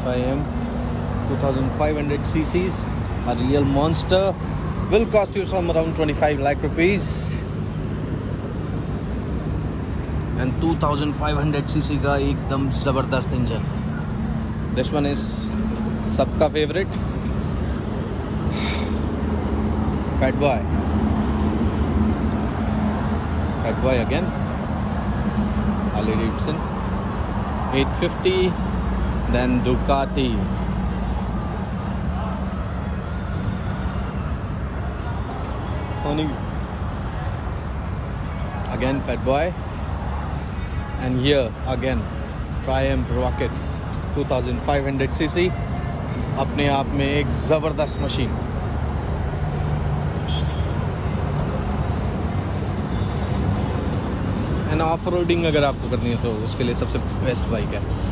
Triumph 2500 cc's, a real monster, will cost you some around 25 lakh rupees. And 2500 cc का एकदम ज़बरदस्त engine. This one is सबका favorite, Fat Boy. Fat Boy again, Harley Davidson 850, then Ducati. Again Fat Boy, and here again Triumph Rocket 2500 cc, अपने आप में एक ज़बरदस्त machine. End off roading अगर आपको करनी है तो उसके लिए सबसे बेस्ट बाइक है.